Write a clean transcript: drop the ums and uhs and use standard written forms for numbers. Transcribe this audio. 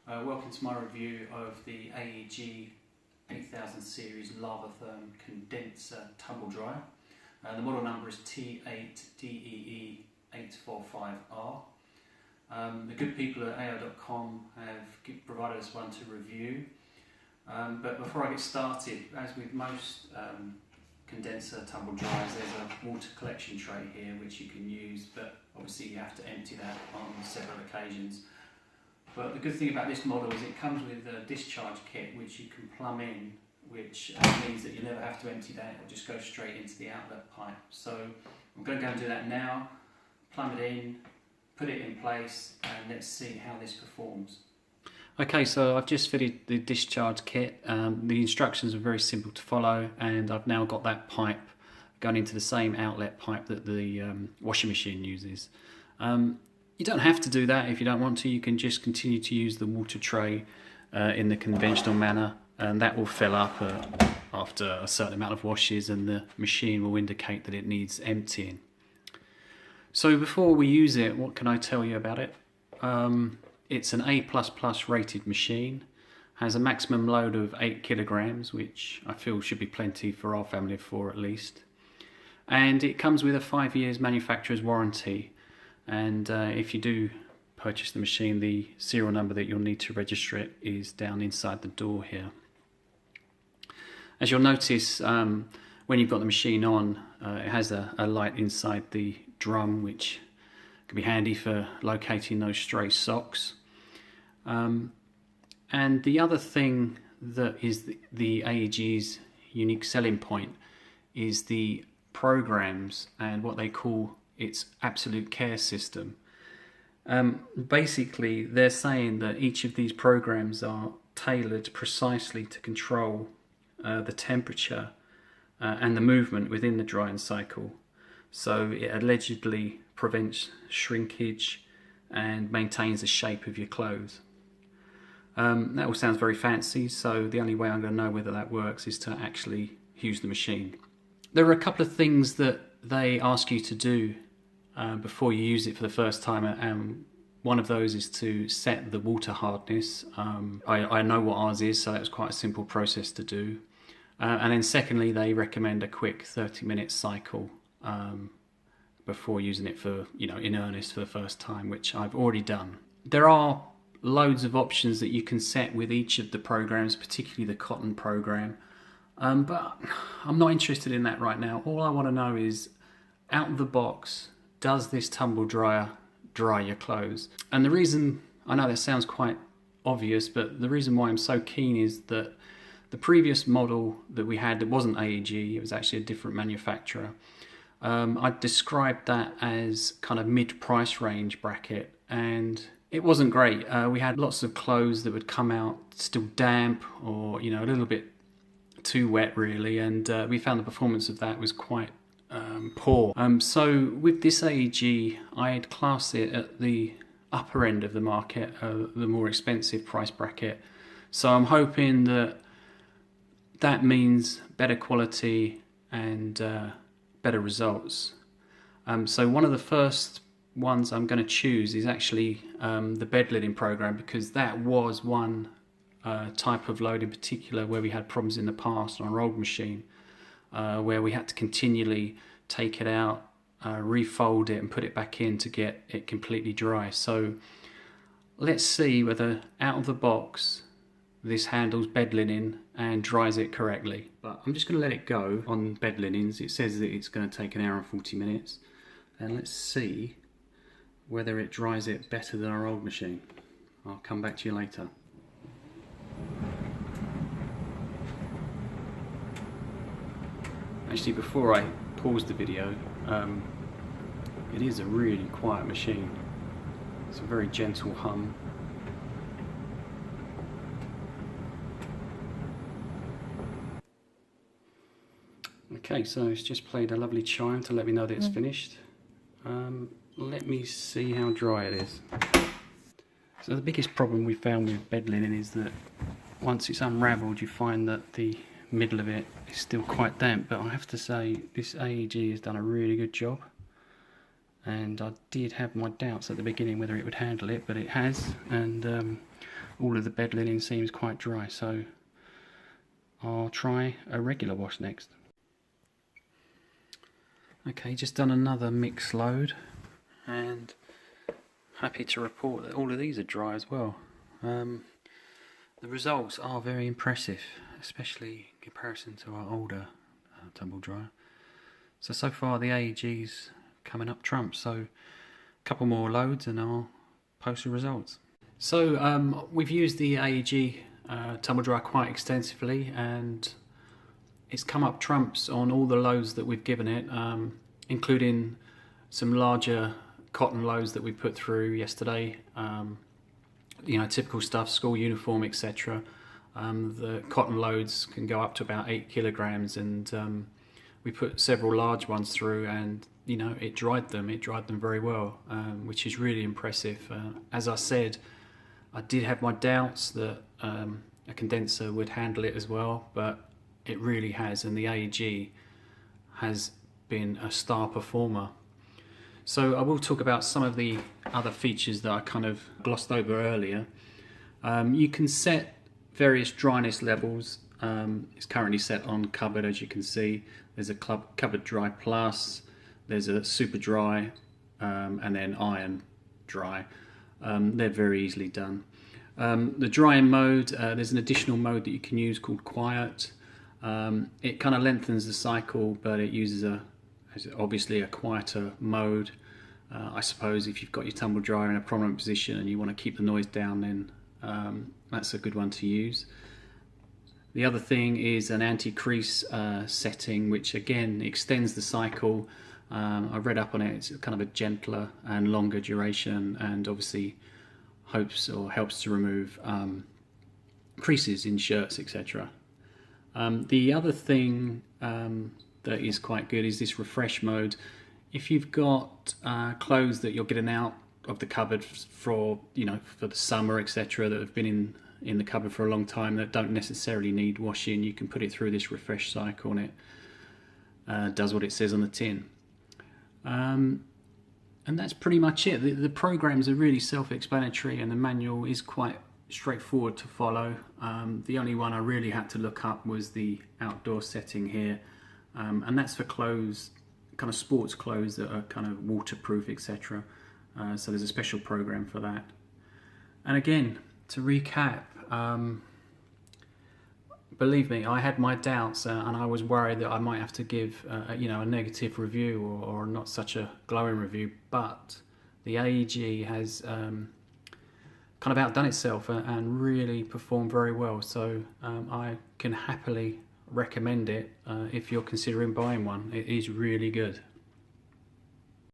Welcome to my review of the AEG 8000 series Lava Therm condenser tumble dryer. The model number is T8DEE845R. The good people at AO.com have provided us one to review. But before I get started, as with most condenser tumble dryers, there's a water collection tray here which you can use, but obviously you have to empty that on several occasions. But the good thing about this model is it comes with a discharge kit which you can plumb in, which means that you never have to empty that, it'll just go straight into the outlet pipe. So I'm going to go and do that now, plumb it in, put it in place, and let's see how this performs. Okay, so I've just fitted the discharge kit. The instructions are very simple to follow, and I've now got that pipe going into the same outlet pipe that the washing machine uses. You don't have to do that if you don't want to. You can just continue to use the water tray in the conventional manner, and that will fill up after a certain amount of washes, and the machine will indicate that it needs emptying. So before we use it, what can I tell you about it? It's an A++ rated machine, has a maximum load of 8 kilograms, which I feel should be plenty for our family of 4 at least. And it comes with a 5 years manufacturer's warranty. And if you do purchase the machine, the serial number that you'll need to register it is down inside the door here. As you'll notice, when you've got the machine on, it has a light inside the drum which can be handy for locating those stray socks. And the other thing that is the AEG's unique selling point is the programs and what they call its absolute care system. Basically, they're saying that each of these programs are tailored precisely to control the temperature and the movement within the drying cycle. So it allegedly prevents shrinkage and maintains the shape of your clothes. That all sounds very fancy, so the only way I'm going to know whether that works is to actually use the machine. There are a couple of things that they ask you to do before you use it for the first time, and one of those is to set the water hardness. I know what ours is, so that's quite a simple process to do. And then secondly, they recommend a quick 30-minute cycle before using it for, in earnest for the first time, which I've already done. There are loads of options that you can set with each of the programs, particularly the cotton program, but I'm not interested in that right now. All I want to know is, out of the box, does this tumble dryer dry your clothes? And the reason, I know that sounds quite obvious, but the reason why I'm so keen is that the previous model that we had, that wasn't AEG, it was actually a different manufacturer. I described that as kind of mid-price range bracket, and it wasn't great. We had lots of clothes that would come out still damp, or a little bit too wet really, and we found the performance of that was quite poor. So with this AEG, I'd class it at the upper end of the market, the more expensive price bracket. So I'm hoping that means better quality and better results. So one of the first ones I'm going to choose is actually the bed lidding program, because that was one type of load in particular where we had problems in the past on our old machine, where we had to continually take it out, refold it and put it back in to get it completely dry. So let's see whether out of the box this handles bed linen and dries it correctly. But I'm just going to let it go on bed linens. It says that it's going to take 1 hour and 40 minutes. And let's see whether it dries it better than our old machine. I'll come back to you later. Actually, before I pause the video, it is a really quiet machine. It's a very gentle hum. Okay, so it's just played a lovely chime to let me know that it's finished. Let me see how dry it is. So the biggest problem we found with bed linen is that once it's unravelled, you find that the middle of it is still quite damp, but I have to say this AEG has done a really good job, and I did have my doubts at the beginning whether it would handle it, but it has, and all of the bed linen seems quite dry, so I'll try a regular wash next. Okay, just done another mix load, and happy to report that all of these are dry as well. The results are very impressive, especially in comparison to our older tumble dryer. So far the AEG's coming up trumps, so a couple more loads and I'll post the results. So we've used the AEG tumble dryer quite extensively, and it's come up trumps on all the loads that we've given it, including some larger cotton loads that we put through yesterday. You know, typical stuff, school uniform, etc. The cotton loads can go up to about 8 kilograms, and we put several large ones through, and you know, it dried them very well, which is really impressive. As I said, I did have my doubts that a condenser would handle it as well, but it really has, and the AEG has been a star performer. So I will talk about some of the other features that I kind of glossed over earlier. You can set various dryness levels. It's currently set on cupboard, as you can see. There's a cupboard dry plus, there's a super dry, and then iron dry. They're very easily done. The drying mode, there's an additional mode that you can use called quiet. It kind of lengthens the cycle, but it uses obviously a quieter mode. I suppose if you've got your tumble dryer in a prominent position and you want to keep the noise down, then that's a good one to use. The other thing is an anti-crease setting, which again extends the cycle. I read up on it, it's kind of a gentler and longer duration, and obviously helps to remove creases in shirts, etc. The other thing that is quite good is this refresh mode. If you've got clothes that you're getting out of the cupboard for the summer, etc., that have been in the cupboard for a long time that don't necessarily need washing, you can put it through this refresh cycle and it does what it says on the tin. And that's pretty much it. The programs are really self-explanatory, and the manual is quite straightforward to follow. The only one I really had to look up was the outdoor setting here, and that's for clothes, kind of sports clothes that are kind of waterproof, etc. So there's a special program for that. And again, to recap, believe me, I had my doubts, and I was worried that I might have to give a negative review or not such a glowing review, but the AEG has kind of outdone itself and really performed very well. So I can happily recommend it if you're considering buying one. It is really good.